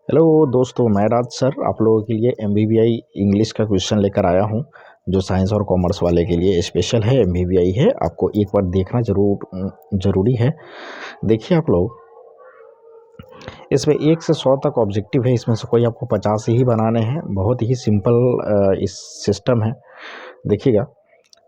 Hello दोस्तों, मैं राज sir आप लोगों के लिए एमबीबीआई इंग्लिश का क्वेश्चन लेकर आया हूं, जो साइंस और कॉमर्स वाले के लिए स्पेशल है। एमबीबीआई है, आपको एक बार देखना ज़रूरी है। देखिए आप लोग, इसमें 1 से 100 तक ऑब्जेक्टिव है, इसमें से कोई आपको 50 ही बनाने हैं। बहुत ही सिंपल इस सिस्टम है। देखिएगा,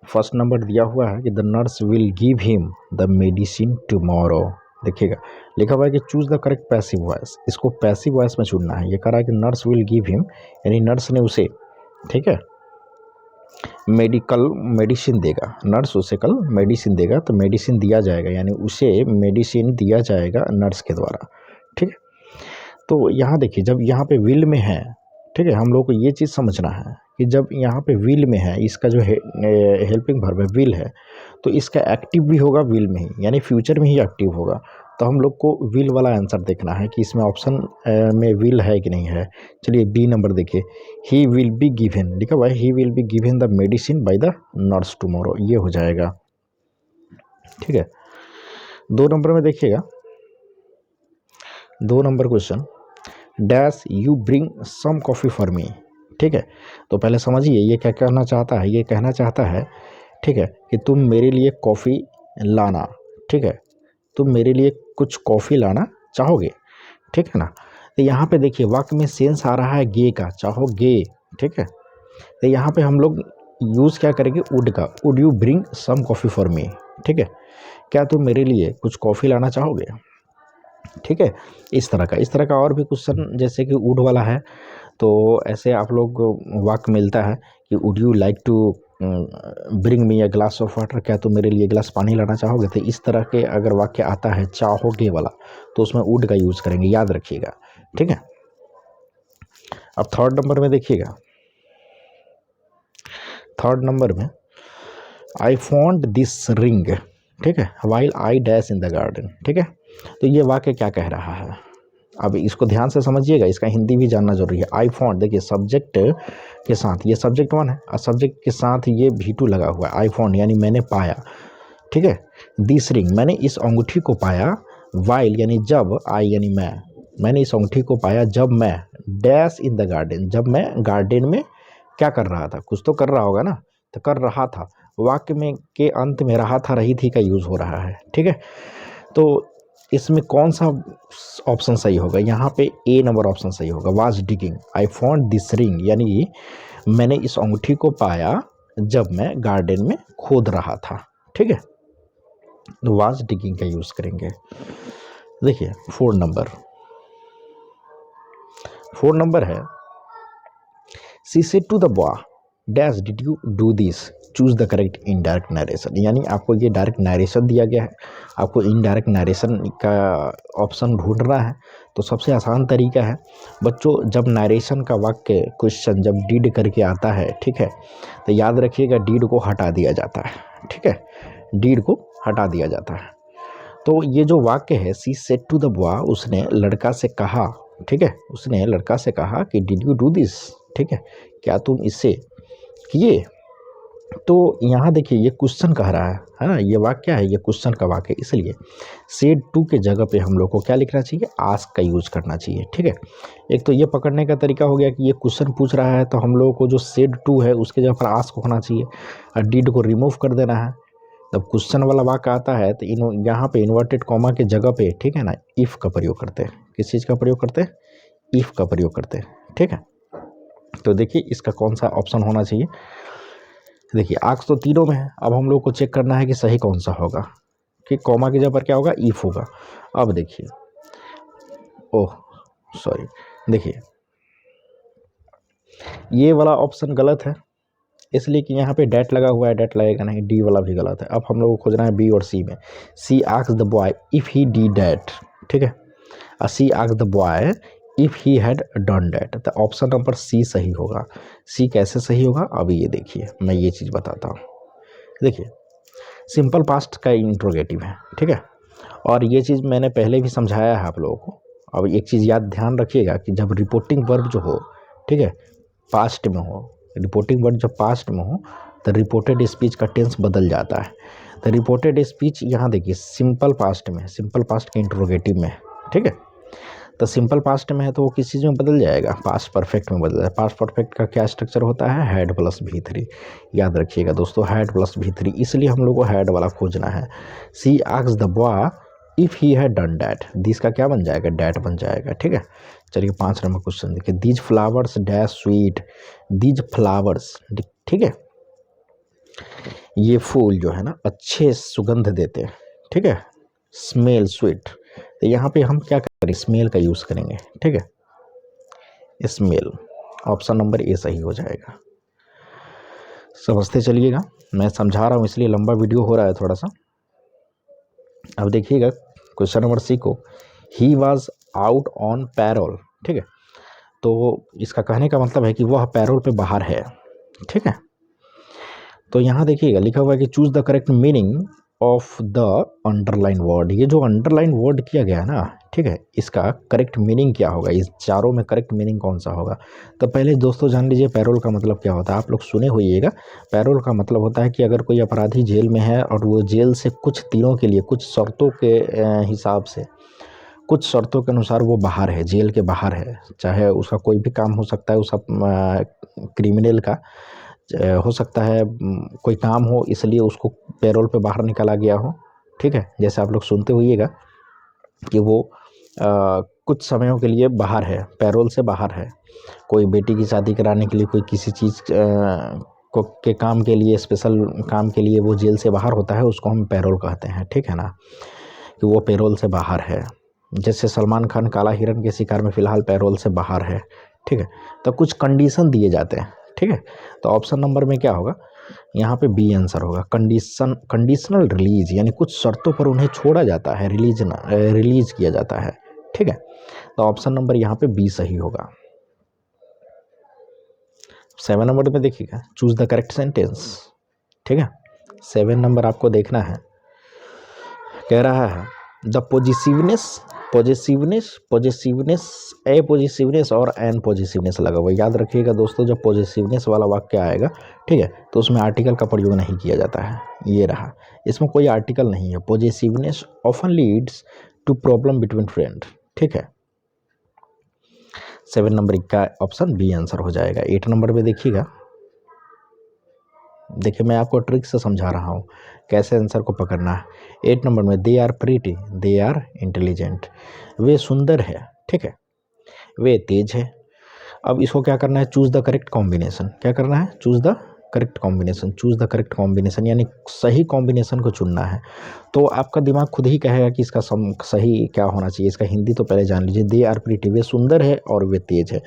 फर्स्ट नंबर दिया हुआ है कि the nurse will give him the medicine tomorrow. देखिएगा, लिखा हुआ है कि choose the correct passive voice. इसको पैसिव वॉइस में चुनना है। ये कह रहा है कि नर्स विल गिव हिम, यानी नर्स ने उसे, ठीक है, मेडिसिन देगा। नर्स उसे कल मेडिसिन देगा, तो मेडिसिन दिया जाएगा, यानी उसे मेडिसिन दिया जाएगा नर्स के द्वारा। ठीक है, तो यहाँ देखिए, जब यहाँ पे विल में है, ठीक है, हम लोग को ये चीज़ समझना है कि जब यहाँ पे विल में है, इसका जो हेल्पिंग वर्ब है विल है, तो इसका एक्टिव भी होगा विल में ही, यानी फ्यूचर में ही एक्टिव होगा। तो हम लोग को विल वाला आंसर देखना है कि इसमें ऑप्शन में विल है कि नहीं है। चलिए बी नंबर देखिए, ही विल बी गिवन, लिखा हुआ है he will be given the medicine by the nurse tomorrow, ये हो जाएगा। ठीक है, 2 नंबर में देखिएगा, 2 number question, dash you bring some coffee for me. ठीक है, तो पहले समझिए ये क्या कहना चाहता है। ये कहना चाहता है, ठीक है, कि तुम मेरे लिए कॉफ़ी लाना। ठीक है, तुम मेरे लिए कुछ कॉफ़ी लाना चाहोगे। ठीक है ना, तो यहाँ पे देखिए वाक्य में सेंस आ रहा है गे का, चाहोगे। ठीक है, तो यहाँ पे हम लोग यूज़ क्या करेंगे, वुड का। Would you bring some coffee for me. ठीक है, क्या तुम मेरे लिए कुछ कॉफ़ी लाना चाहोगे। ठीक है, इस तरह का और भी क्वेश्चन जैसे कि वुड वाला है, तो ऐसे आप लोग वाक्य मिलता है कि would you like to bring me a glass of water, क्या तुम मेरे लिए गिलास पानी लाना चाहोगे। तो इस तरह के अगर वाक्य आता है चाहोगे वाला, तो उसमें वुड का यूज़ करेंगे, याद रखिएगा। ठीक है, अब थर्ड नंबर में देखिएगा, थर्ड नंबर में आई फाउंड दिस रिंग, ठीक है, while I dash in the garden. ठीक है, तो ये वाक्य क्या कह रहा है, अब इसको ध्यान से समझिएगा, इसका हिंदी भी जानना जरूरी है। आई फाउंड, देखिए सब्जेक्ट के साथ ये सब्जेक्ट 1 है और सब्जेक्ट के साथ ये V2 लगा हुआ है। आई फाउंड यानी मैंने पाया। ठीक है, दिस रिंग मैंने इस अंगूठी को पाया, वाइल यानी जब, आई यानी मैंने इस अंगूठी को पाया जब मैं डैश इन द गार्डन, जब मैं गार्डन में क्या कर रहा था, कुछ तो कर रहा होगा ना, तो कर रहा था। वाक्य में के अंत में रहा था रही थी का यूज़ हो रहा है। ठीक है, तो इसमें कौन सा ऑप्शन सही होगा, यहाँ पे ए नंबर ऑप्शन सही होगा, was digging. I found this ring यानी मैंने इस अंगूठी को पाया जब मैं गार्डन में खोद रहा था। ठीक है, तो वाज डिगिंग का यूज़ करेंगे। देखिए 4 नंबर है, she said to the boy dash did you do this, choose the correct indirect narration, यानी आपको ये डायरेक्ट नरेशन दिया गया है, आपको इनडायरेक्ट नरेशन का ऑप्शन ढूंढना है। तो सबसे आसान तरीका है बच्चों, जब नरेशन का वाक्य क्वेश्चन जब डीड करके आता है, ठीक है, तो याद रखिएगा डीड को हटा दिया जाता है। ठीक है, डीड को हटा दिया जाता है। तो ये जो वाक्य है, she said to the boy, उसने लड़का से कहा, ठीक है, उसने लड़का से कहा कि डिड यू डू दिस, ठीक है, क्या तुम इसे किए। तो यहाँ देखिए ये क्वेश्चन कह रहा है ना, ये वाक्य है, ये क्वेश्चन का वाक्य, इसलिए सेड टू के जगह पे हम लोग को क्या लिखना चाहिए, आस्क का यूज करना चाहिए। ठीक है, एक तो ये पकड़ने का तरीका हो गया कि ये क्वेश्चन पूछ रहा है, तो हम लोगों को जो सेड टू है उसके जगह पर आस्क होना चाहिए और डिड को रिमूव कर देना है। जब क्वेश्चन वाला वाक्य आता है तो यहाँ पे इन्वर्टेड कॉमा के जगह पे, ठीक है ना, इफ़ का प्रयोग करते हैं। किस चीज़ का प्रयोग करते हैं, इफ़ का प्रयोग करते हैं। ठीक है, तो देखिए इसका कौन सा ऑप्शन होना चाहिए। देखिए आंख तो तीनों में है, अब हम लोग को चेक करना है कि सही कौन सा होगा, कि कॉमा की जगह पर क्या होगा, इफ होगा। अब देखिए, ओह सॉरी, देखिए ये वाला ऑप्शन गलत है, इसलिए कि यहाँ पे डैट लगा हुआ है, डैट लगेगा नहीं, डी वाला भी गलत है। अब हम लोग को खोजना है बी और सी में। C asked the boy if he did that, ठीक है, और C asked the boy if he had done that, तो ऑप्शन नंबर सी सही होगा। सी कैसे सही होगा, अभी ये देखिए मैं ये चीज़ बताता हूँ। देखिए सिंपल पास्ट का इंट्रोगेटिव है, ठीक है, और ये चीज़ मैंने पहले भी समझाया है आप लोगों को। अब एक चीज़ याद ध्यान रखिएगा कि जब रिपोर्टिंग वर्ब जो हो, ठीक है, पास्ट में हो, रिपोर्टिंग वर्ब जब पास्ट में हो तो रिपोर्टेड स्पीच का टेंस बदल जाता है। तो रिपोर्टेड स्पीच यहाँ देखिए सिंपल पास्ट में, सिंपल पास्ट के इंट्रोगेटिव में, ठीक है, तो सिंपल पास्ट में है तो वो किस चीज़ में बदल जाएगा, पास्ट परफेक्ट में बदल जाएगा। पास्ट परफेक्ट का क्या स्ट्रक्चर होता है, हैड प्लस V3। याद रखिएगा दोस्तों, हैड प्लस V3, इसलिए हम लोग को हैड वाला खोजना है। C asked the boy if he had done that, this का क्या बन जाएगा, डैट बन जाएगा। ठीक है, चलिए 5 नंबर क्वेश्चन देखिए। These flowers dash sweet, these flowers, ठीक है, ये फूल जो है ना अच्छे सुगंध देते हैं। ठीक है, स्मेल स्वीट, तो यहाँ पे हम क्या करें, स्मेल का यूज़ करेंगे। ठीक है, स्मेल, ऑप्शन नंबर ए सही हो जाएगा। समझते चलिएगा, मैं समझा रहा हूँ इसलिए लंबा वीडियो हो रहा है थोड़ा सा। अब देखिएगा क्वेश्चन नंबर सी को, he was out on parole. ठीक है, तो इसका कहने का मतलब है कि वह पैरोल पे बाहर है। ठीक है, तो यहाँ देखिएगा लिखा हुआ है कि choose the correct meaning of the underline word. ये जो अंडरलाइन वर्ड किया गया है ना, ठीक है, इसका करेक्ट मीनिंग क्या होगा, इस चारों में करेक्ट मीनिंग कौन सा होगा। तो पहले दोस्तों जान लीजिए पैरोल का मतलब क्या होता है, आप लोग सुने होइएगा। पैरोल का मतलब होता है कि अगर कोई अपराधी जेल में है और वो जेल से कुछ दिनों के लिए कुछ शर्तों के हिसाब से, कुछ शर्तों के अनुसार वो बाहर है, जेल के बाहर है, चाहे उसका कोई भी काम हो सकता है, उसका क्रिमिनल का हो सकता है, कोई काम हो इसलिए उसको पैरोल पे बाहर निकाला गया हो। ठीक है, जैसे आप लोग सुनते होइएगा कि वो कुछ समयों के लिए बाहर है, पैरोल से बाहर है, कोई बेटी की शादी कराने के लिए, कोई किसी चीज़ को के काम के लिए, स्पेशल काम के लिए वो जेल से बाहर होता है, उसको हम पैरोल कहते हैं। ठीक है ना, कि वो पैरोल से बाहर है। जैसे सलमान खान काला हिरन के शिकार में फ़िलहाल पैरोल से बाहर है। ठीक है, तो कुछ कंडीशन दिए जाते हैं। ठीक है, तो ऑप्शन नंबर में क्या होगा, यहाँ पे बी आंसर होगा, कंडीशनल रिलीज, यानी कुछ शर्तों पर उन्हें छोड़ा जाता है, रिलीज किया जाता है। ठीक है, तो ऑप्शन नंबर यहाँ पे बी सही होगा। 7 नंबर में देखिएगा, चूज द करेक्ट सेंटेंस। ठीक है, 7 नंबर आपको देखना है, कह रहा है द पॉजिटिवनेस ए पॉजिटिवनेस और एन पॉजिटिवनेस लगा हुआ। याद रखिएगा दोस्तों, जब पॉजिटिवनेस वाला वाक्य आएगा, ठीक है, तो उसमें आर्टिकल का प्रयोग नहीं किया जाता है। ये रहा, इसमें कोई आर्टिकल नहीं है। Positiveness often leads to problem between friend. ठीक है, 7 नंबर का ऑप्शन बी आंसर हो जाएगा। 8 नंबर पे देखिएगा, देखिए मैं आपको ट्रिक से समझा रहा हूँ कैसे आंसर को पकड़ना है। 8 नंबर में, they are pretty, they are intelligent, वे सुंदर है, ठीक है, वे तेज है। अब इसको क्या करना है, चूज द करेक्ट कॉम्बिनेशन। क्या करना है, choose the correct combination, choose the correct combination, यानी सही कॉम्बिनेशन को चुनना है। तो आपका दिमाग खुद ही कहेगा कि इसका सही क्या होना चाहिए। इसका हिंदी तो पहले जान लीजिए, दे आर प्रीटी, वे सुंदर है और वे तेज है।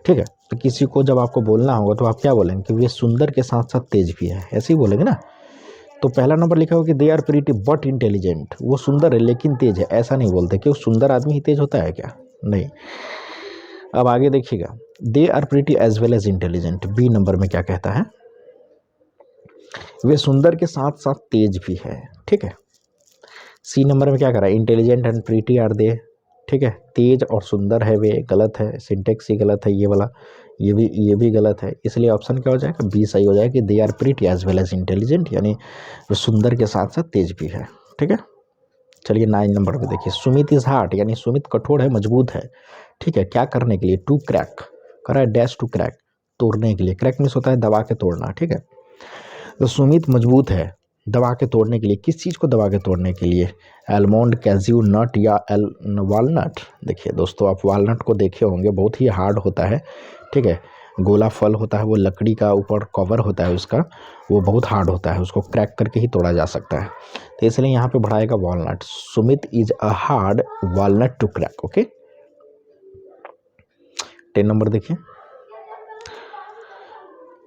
ठीक है, तो किसी को जब आपको बोलना होगा तो आप क्या बोलेंगे कि वे सुंदर के साथ साथ तेज भी है, ऐसे ही बोलेंगे ना। तो पहला नंबर लिखा होगा कि they are pretty but intelligent, वो सुंदर है लेकिन तेज है, ऐसा नहीं बोलते। क्यों, सुंदर आदमी ही तेज होता है क्या, नहीं। अब आगे देखिएगा, they are pretty as well as intelligent, B number में क्या कहता है, वे सुंदर के साथ साथ तेज भी है। ठीक है, सी नंबर में क्या कर रहा है, intelligent and pretty are they, ठीक है, तेज और सुंदर है वे, गलत है, सिंटेक्स ही गलत है ये वाला, ये भी गलत है, इसलिए ऑप्शन क्या हो जाएगा, बी सही हो जाएगा कि they are pretty as well as intelligent, यानी वे सुंदर के साथ साथ तेज भी है। ठीक है, चलिए 9 नंबर पे देखिए, सुमित इज हार्ड, यानी सुमित कठोर है, मजबूत है। ठीक है, क्या करने के लिए, टू क्रैक, कर रहा है डैश टू क्रैक, तोड़ने के लिए। क्रैक मिस होता है दबा के तोड़ना। ठीक है, तो सुमित मजबूत है दबा के तोड़ने के लिए। किस चीज़ को दबा के तोड़ने के लिए, एलमोंड, कैज्यू नट या वालनट। देखिए दोस्तों, आप वालनट को देखे होंगे, बहुत ही हार्ड होता है। ठीक है, गोला फल होता है, वो लकड़ी का ऊपर कवर होता है उसका, वो बहुत हार्ड होता है, उसको क्रैक करके ही तोड़ा जा सकता है। तो इसलिए यहाँ पे बढ़ाएगा walnut, Sumit is a hard walnut to crack. Okay, 10 number देखिए,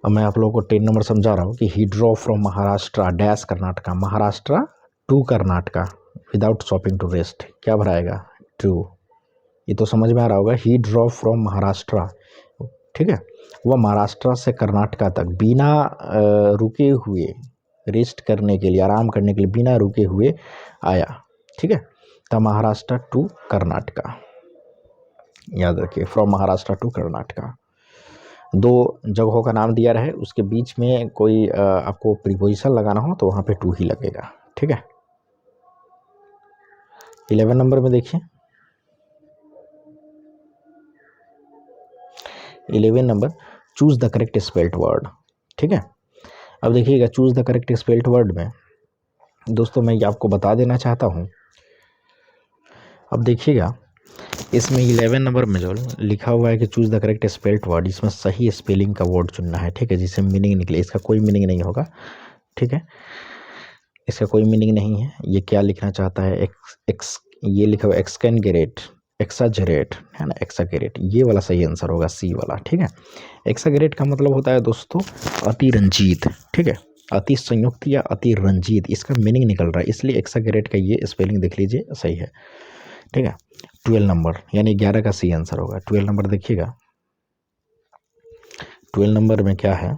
अब मैं आप लोगों को 10 नंबर समझा रहा हूँ कि he drove from Maharashtra dash Karnataka, Maharashtra to Karnataka without stopping to rest. क्या भराएगा, टू, ये तो समझ में आ रहा होगा, ही ड्रॉ फ्रॉम महाराष्ट्र। ठीक है, वह महाराष्ट्र से कर्नाटका तक बिना रुके हुए, रेस्ट करने के लिए, आराम करने के लिए बिना रुके हुए आया। ठीक है, तो महाराष्ट्र टू कर्नाटका, याद रखिए, फ्रॉम महाराष्ट्र टू कर्नाटका। 2 जगहों का नाम दिया रहे, उसके बीच में कोई आपको प्रीपोजिशन लगाना हो तो वहाँ पे टू ही लगेगा। ठीक है, 11 नंबर में देखिए, 11 number, choose the correct spelled word. ठीक है, अब देखिएगा choose the correct spelled word में दोस्तों मैं ये आपको बता देना चाहता हूँ। अब देखिएगा इसमें 11 नंबर में जो लिखा हुआ है कि choose the correct spelled word, इसमें सही स्पेलिंग का वर्ड चुनना है। ठीक है, जिससे मीनिंग निकले। इसका कोई मीनिंग नहीं होगा। ठीक है, इसका कोई मीनिंग नहीं है। ये क्या लिखना चाहता है, ये लिखा हुआ एक्सकैनगेरेट, एक्साजरेट है ना, एक्सागेरेट, ये वाला सही आंसर होगा, सी वाला। ठीक है, एक्सागेरेट का मतलब होता है दोस्तों अति रंजीत। ठीक है, अति संयुक्त या अति रंजीत, इसका मीनिंग निकल रहा है, इसलिए एक्सागेरेट का ये स्पेलिंग देख लीजिए, सही है। ठीक है, 12 नंबर यानी 11 का सी आंसर होगा। 12 नंबर देखिएगा, 12 नंबर में क्या है,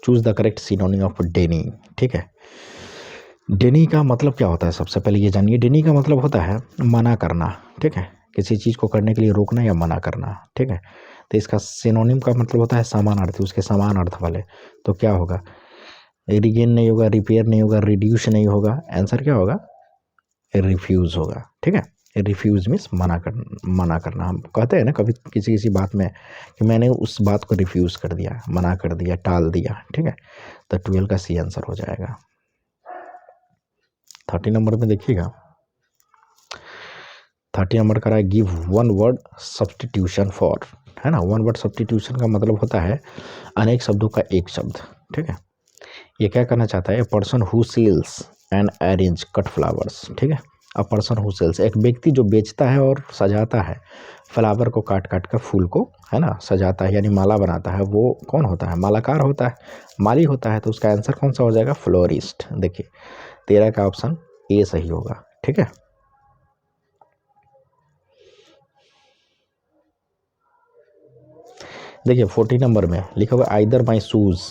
choose the correct synonym of deny. ठीक है, डेनी का मतलब क्या होता है, सबसे पहले ये जानिए। डेनी का मतलब होता है मना करना। ठीक है, किसी चीज़ को करने के लिए रोकना या मना करना। ठीक है, तो इसका सिनोनिम का मतलब होता है समानार्थी, उसके समान अर्थ वाले। तो क्या होगा, रिगेन नहीं होगा, रिपेयर नहीं होगा, रिड्यूस नहीं होगा, आंसर क्या होगा, रिफ्यूज़ होगा। ठीक है, रिफ्यूज़ मीन्स मना करना। हम कहते हैं ना कभी किसी किसी बात में कि मैंने उस बात को रिफ्यूज़ कर दिया, मना कर दिया, टाल दिया। ठीक है, तो 12 का सी आंसर हो जाएगा। 30 नंबर में देखिएगा, 30 नंबर का है give one word substitution for, है ना। वन वर्ड सब्स्टिट्यूशन का मतलब होता है अनेक शब्दों का एक शब्द। ठीक है, ये क्या करना चाहता है, a person who sells and arrange cut flowers. ठीक है, अ पर्सन हु सेल्स, एक व्यक्ति जो बेचता है और सजाता है फ्लावर को, काट काट कर फूल को, है ना, सजाता है यानी माला बनाता है, वो कौन होता है, मालाकार होता है, माली होता है। तो उसका आंसर कौन सा हो जाएगा, फ्लोरिस्ट। देखिए 13 का ऑप्शन ए सही होगा। ठीक है, देखिए 40 नंबर में लिखा हुआ either my shoes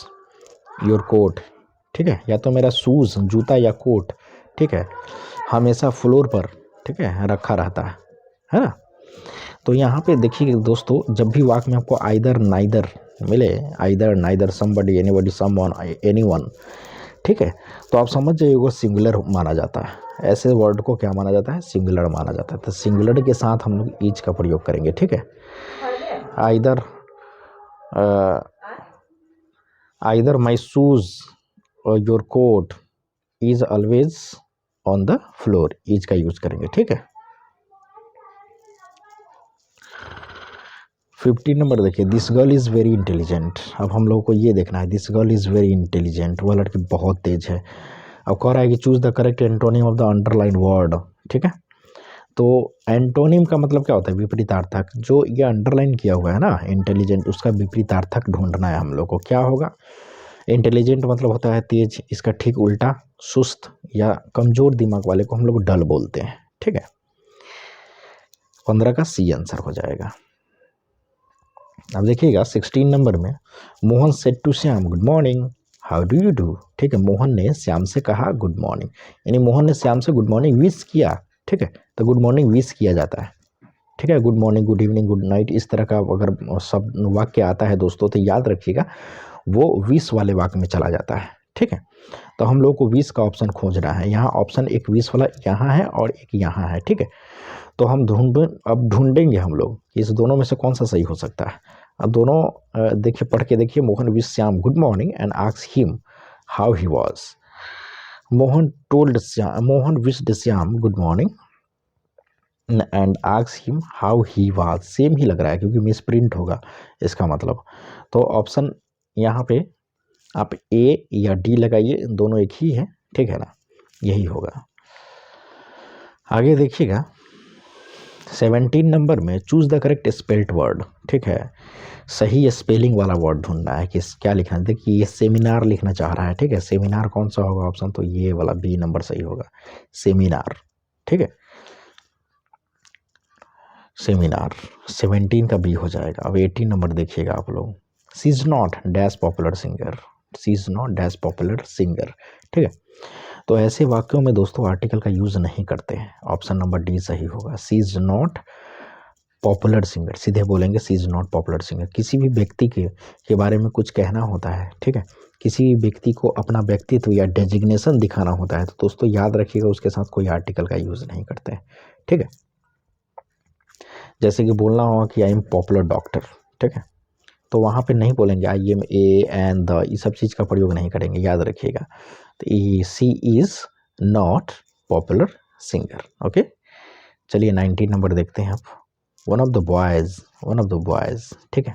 your coat. ठीक है, या तो मेरा शूज़ जूता या कोट, ठीक है, हमेशा फ्लोर पर, ठीक है, रखा रहता है ना। तो यहाँ पे देखिए दोस्तों, जब भी वाक्य में आपको आइदर नाइदर मिले, either neither somebody anybody someone anyone, ठीक है, तो आप समझ जाइए वो सिंगुलर माना जाता है। ऐसे वर्ड को क्या माना जाता है, सिंगुलर माना जाता है। तो सिंगुलर के साथ हम लोग ईच का प्रयोग करेंगे। ठीक है, either either my shoes or your coat is always on the floor, is का यूज करेंगे। ठीक है, 15 नंबर देखिए, this girl is very intelligent. अब हम लोगों को ये देखना है, this girl is very intelligent, वह लड़की बहुत तेज है। अब कह रहा है कि choose the correct antonym of the underline word. ठीक है, तो एंटोनिम का मतलब क्या होता है, विपरीतार्थक। जो ये अंडरलाइन किया हुआ है ना इंटेलिजेंट, उसका विपरीतार्थक ढूंढना है हम लोग को। क्या होगा, इंटेलिजेंट मतलब होता है तेज, इसका ठीक उल्टा सुस्त या कमजोर दिमाग वाले को हम लोग डल बोलते हैं। ठीक है, 15 का सी आंसर हो जाएगा। अब देखिएगा 16 नंबर में, Mohan said to Shyam good morning how do you do. ठीक है, मोहन ने श्याम से कहा गुड मॉर्निंग, यानी मोहन ने श्याम से गुड मॉर्निंग विश किया। ठीक है, तो गुड मॉर्निंग विश किया जाता है। ठीक है, good morning, good evening, good night, इस तरह का अगर सब वाक्य आता है दोस्तों, तो याद रखिएगा वो विश वाले वाक्य में चला जाता है। ठीक है, तो हम लोग को विश का ऑप्शन खोजना है। यहाँ ऑप्शन एक विश वाला यहाँ है और एक यहाँ है। ठीक है, तो हम ढूंढेंगे हम लोग कि इस दोनों में से कौन सा सही हो सकता है। अब दोनों देखिए, पढ़ के देखिए, Mohan wish Shyam good morning and asked him how he was. Mohan wished Shyam good morning and asked him how he was. Same ही लग रहा है क्योंकि मिस प्रिंट होगा इसका मतलब। तो ऑप्शन यहाँ पे आप ए या डी लगाइए, दोनों एक ही है। ठीक है ना, यही होगा। आगे देखिएगा 17 नंबर में choose the correct spelled word. ठीक है, सही स्पेलिंग वाला वर्ड ढूंढना है कि क्या लिखना है। देखिए ये सेमिनार लिखना चाह रहा है। ठीक है, सेमिनार कौन सा होगा ऑप्शन, तो ये वाला बी नंबर सही होगा, सेमिनार। ठीक है, सेमिनार 17 का बी हो जाएगा। अब 18 नंबर देखिएगा आप लोग, she is not dash popular singer, she is not dash popular singer. ठीक है, तो ऐसे वाक्यों में दोस्तों आर्टिकल का यूज नहीं करते हैं। ऑप्शन नंबर डी सही होगा, सी इज नॉट पॉपुलर सिंगर, सीधे बोलेंगे सी इज नॉट पॉपुलर सिंगर। किसी भी व्यक्ति के बारे में कुछ कहना होता है, ठीक है, किसी भी व्यक्ति को अपना व्यक्तित्व या डेजिग्नेशन दिखाना होता है, तो दोस्तों याद रखिएगा उसके साथ कोई आर्टिकल का यूज नहीं करते हैं। ठीक है, जैसे कि बोलना होगा कि आई एम पॉपुलर डॉक्टर, ठीक है, तो वहाँ पे नहीं बोलेंगे I am a and the, ये सब चीज़ का प्रयोग नहीं करेंगे, याद रखिएगा। तो she is not popular singer. Okay, चलिए 19 नंबर देखते हैं आप। वन ऑफ द बॉयज़, ठीक है,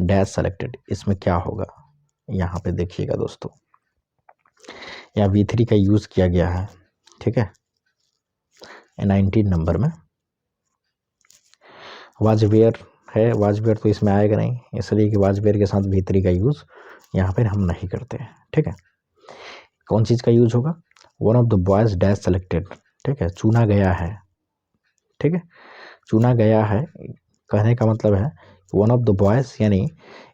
डैश सेलेक्टेड, इसमें क्या होगा यहाँ पे देखिएगा दोस्तों, यहाँ V3 का यूज़ किया गया है, ठीक है। 19 नंबर में वाजवेयर है, वाजवेयर तो इसमें आएगा नहीं, इसलिए कि वाजवेयर के साथ V3 का यूज़ यहाँ पर हम नहीं करते हैं, ठीक है। कौन चीज़ का यूज होगा, one of the boys dash selected, ठीक है, चुना गया है, ठीक है, चुना गया है, कहने का मतलब है वन ऑफ द बॉयज़ यानी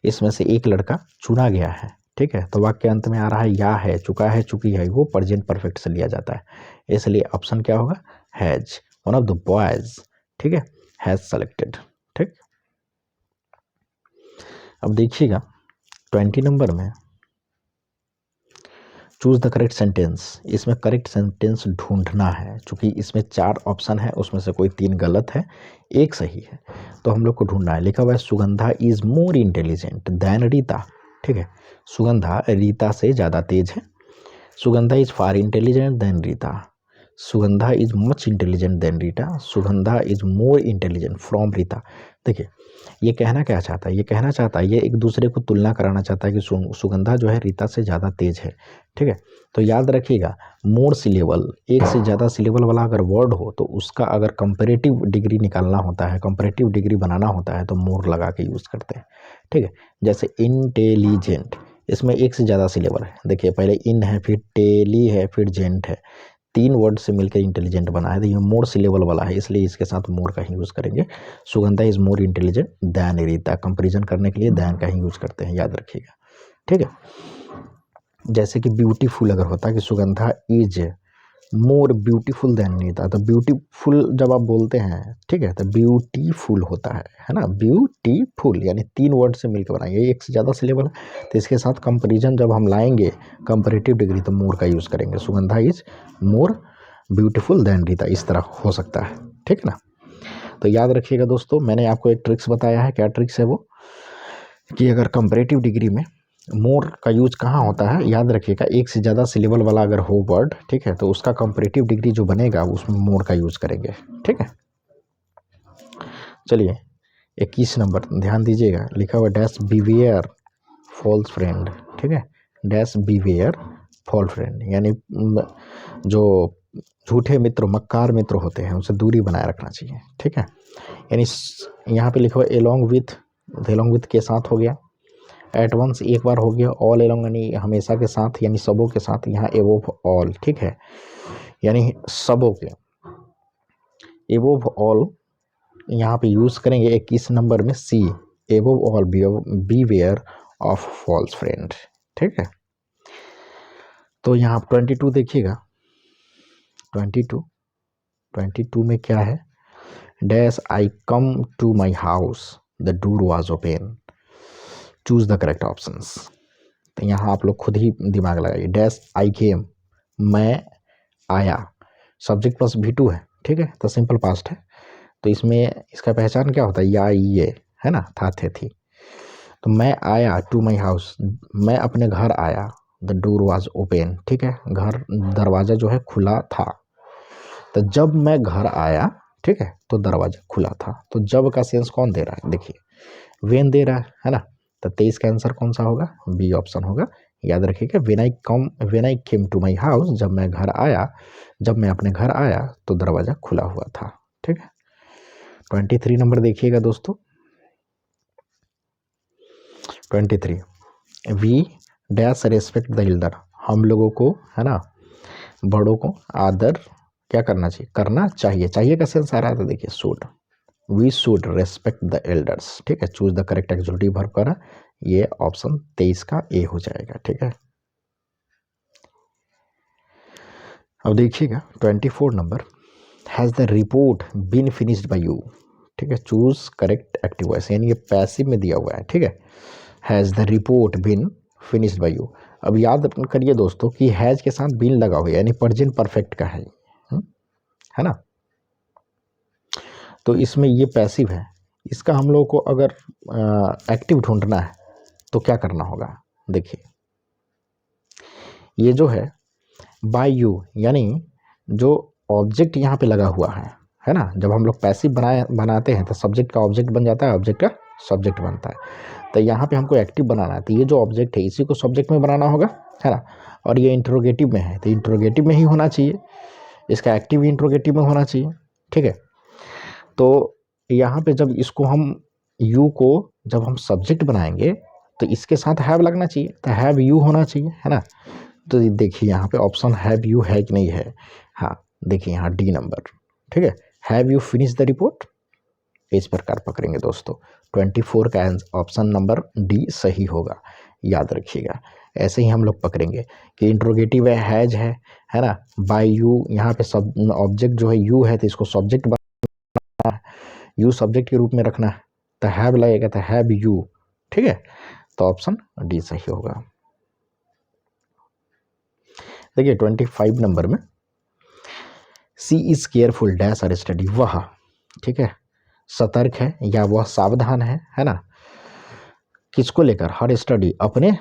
इसमें से एक लड़का चुना गया है, ठीक है। तो वाक्य अंत में आ रहा है या है, चुका है, चुकी है, वो प्रेजेंट परफेक्ट से लिया जाता है, इसलिए ऑप्शन क्या होगा, has, one of the boys, ठीक है, हैज सेलेक्टेड, ठीक। अब देखिएगा 20 नंबर में चूज द करेक्ट सेंटेंस, इसमें करेक्ट सेंटेंस ढूंढना है, चूंकि इसमें 4 ऑप्शन है, उसमें से कोई 3 गलत है, एक सही है, तो हम लोग को ढूंढना है। लिखा हुआ है Sugandha is more intelligent then Rita, ठीक है, सुगंधा रीता से ज़्यादा तेज है। Sugandha is far intelligent then Rita, Sugandha is much intelligent then Rita, Sugandha is more intelligent from Rita. देखिए ये कहना क्या चाहता है, ये कहना चाहता है, ये एक दूसरे को तुलना कराना चाहता है कि सुगंधा जो है रीता से ज़्यादा तेज है, ठीक है। तो याद रखिएगा मोर सिलेबल, एक से ज़्यादा सिलेबल वाला अगर वर्ड हो तो उसका अगर कंपैरेटिव डिग्री निकालना होता है, कंपैरेटिव डिग्री बनाना होता है तो मोर लगा के यूज़ करते हैं, ठीक है। जैसे इंटेलिजेंट, इसमें एक से ज़्यादा सिलेबल है, देखिए पहले इन है, फिर टेली है, फिर जेंट है, 3 वर्ड से मिलकर इंटेलिजेंट बना है, तो ये मोर सिलेबल वाला है, इसलिए इसके साथ मोर का ही यूज़ करेंगे। Sugandha is more intelligent than Rita, comparison करने के लिए दैन का ही यूज़ करते हैं, याद रखिएगा, ठीक है। जैसे कि ब्यूटीफुल अगर होता है कि Sugandha is more beautiful then Rita, तो ब्यूटीफुल जब आप बोलते हैं, ठीक है, तो ब्यूटीफुल होता है ना, ब्यूटीफुल यानी 3 वर्ड से मिलकर बनाएंगे, एक से ज़्यादा सिलेबल है, तो इसके साथ कंपैरिजन जब हम लाएंगे कंपैरेटिव डिग्री तो मोर का यूज़ करेंगे, Sugandha is more beautiful then Rita, इस तरह हो सकता है, ठीक है ना। तो याद रखिएगा दोस्तों, मैंने आपको एक ट्रिक्स बताया है, क्या ट्रिक्स है वो, कि अगर कंपैरेटिव डिग्री में मोर का यूज कहाँ होता है, याद रखिएगा एक से ज़्यादा सिलेबल वाला अगर हो वर्ड, ठीक है, तो उसका कंपैरेटिव डिग्री जो बनेगा उसमें मोर का यूज़ करेंगे, ठीक है। चलिए 21 नंबर ध्यान दीजिएगा, लिखा हुआ डैश बिवेयर फॉल्स फ्रेंड, ठीक है, डैश बिवेयर फॉल्स फ्रेंड यानी जो झूठे मित्र, मक्कार मित्र होते हैं उनसे दूरी बनाए रखना चाहिए, ठीक है। यानी यहाँ पे लिखा हुआ एलोंग विथ के साथ हो गया, एट वंस एक बार हो गया, ऑल एलोंग यानी हमेशा के साथ, यानी सबों के साथ, यहाँ एवोव ऑल, ठीक है, यानी सबों के, एवोव ऑल यहाँ पे यूज़ करेंगे 21 नंबर में C, above all beware of false friend, ठीक है। तो यहाँ 22 देखिएगा, 22 में क्या है, dash I come to my house the door was open, choose the correct options. तो यहाँ आप लोग खुद ही दिमाग लगाइए, डैश आई केम, मैं आया, सब्जेक्ट प्लस V2 है, ठीक है, तो सिंपल पास्ट है, तो इसमें इसका पहचान क्या होता है, या ये है ना, था थे थी, तो मैं आया टू माई हाउस, मैं अपने घर आया, द डोर वॉज ओपन, ठीक है, घर दरवाज़ा जो है खुला था, तो जब मैं घर आया, ठीक है, तो दरवाज़ा खुला था, तो जब का सेंस कौन दे रहा है, देखिए वेन दे रहा है ना, तो 23 का आंसर कौन सा होगा, बी ऑप्शन होगा, याद रखिएगा when I came to my house, जब मैं घर आया, जब मैं अपने घर आया तो दरवाज़ा खुला हुआ था, ठीक है। 23 नंबर देखिएगा दोस्तों, 23 we dash respect the elder, हम लोगों को है ना बड़ों को आदर क्या करना चाहिए, करना चाहिए, चाहिए का सेंस आ रहा है, तो देखिए should, we should respect the elders, ठीक है, choose the correct exclusive verb करा, ये ऑप्शन 23 का ए हो जाएगा, ठीक है। अब देखिएगा 24 number, has the report been finished by you, ठीक है, चूज करेक्ट एक्टिव वॉइस, यानी ये पैसिव में दिया हुआ है, ठीक है, has the report been finished by you. अब याद करिए दोस्तों कि हैज़ के साथ बीन लगा हुआ है, यानी प्रेजेंट परफेक्ट का है ना, तो इसमें ये पैसिव है, इसका हम लोग को अगर एक्टिव ढूंढना है तो क्या करना होगा। देखिए ये जो है बाय यू, यानी जो ऑब्जेक्ट यहाँ पे लगा हुआ है ना, जब हम लोग पैसिव बनाते हैं तो सब्जेक्ट का ऑब्जेक्ट बन जाता है, ऑब्जेक्ट का सब्जेक्ट बनता है। तो यहाँ पे हमको एक्टिव बनाना है, तो ये जो ऑब्जेक्ट है इसी को सब्जेक्ट में बनाना होगा, है ना। और ये इंट्रोगेटिव में है तो इंट्रोगेटिव में ही होना चाहिए, इसका एक्टिव इंट्रोगेटिव में होना चाहिए, ठीक है। तो यहाँ पे जब इसको हम यू को जब हम सब्जेक्ट बनाएंगे तो इसके साथ हैव लगना चाहिए, तो हैव यू होना चाहिए, है ना। तो देखिए यहाँ पे ऑप्शन हैव यू है कि नहीं है, हाँ देखिए यहाँ डी नंबर, ठीक है। Have you finish the report, इस प्रकार पकड़ेंगे दोस्तों। 24 का ऑप्शन नंबर डी सही होगा, याद रखिएगा। ऐसे ही हम लोग पकड़ेंगे कि इंट्रोगेटिव है ना। बाय यू, यहाँ पे सब ऑब्जेक्ट जो है यू है तो इसको सब्जेक्ट बनाना है, यू सब्जेक्ट के रूप में रखना है, तो हैव लगेगा तो हैव यू, ठीक है। तो ऑप्शन डी सही होगा। देखिए 25 नंबर में she is careful dash her study, वह, ठीक है, सतर्क है या वह सावधान है ना। किसको लेकर, हर स्टडी, अपने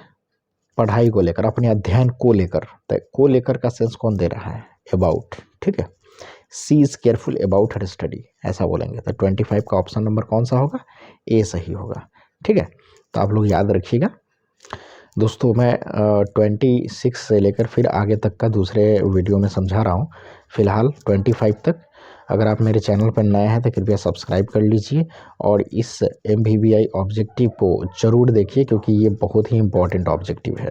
पढ़ाई को लेकर, अपने अध्ययन को लेकर। तो को लेकर का सेंस कौन दे रहा है, अबाउट, ठीक है। She is careful about her study, ऐसा बोलेंगे। तो 25 का ऑप्शन नंबर कौन सा होगा, ए सही होगा, ठीक है। तो आप लोग याद रखिएगा दोस्तों। मैं 26 से लेकर फिर आगे तक का दूसरे वीडियो में समझा रहा हूँ, फिलहाल 25 तक। अगर आप मेरे चैनल पर नए हैं तो कृपया सब्सक्राइब कर लीजिए और इस MVVI ऑब्जेक्टिव को ज़रूर देखिए, क्योंकि ये बहुत ही इम्पोर्टेंट ऑब्जेक्टिव है।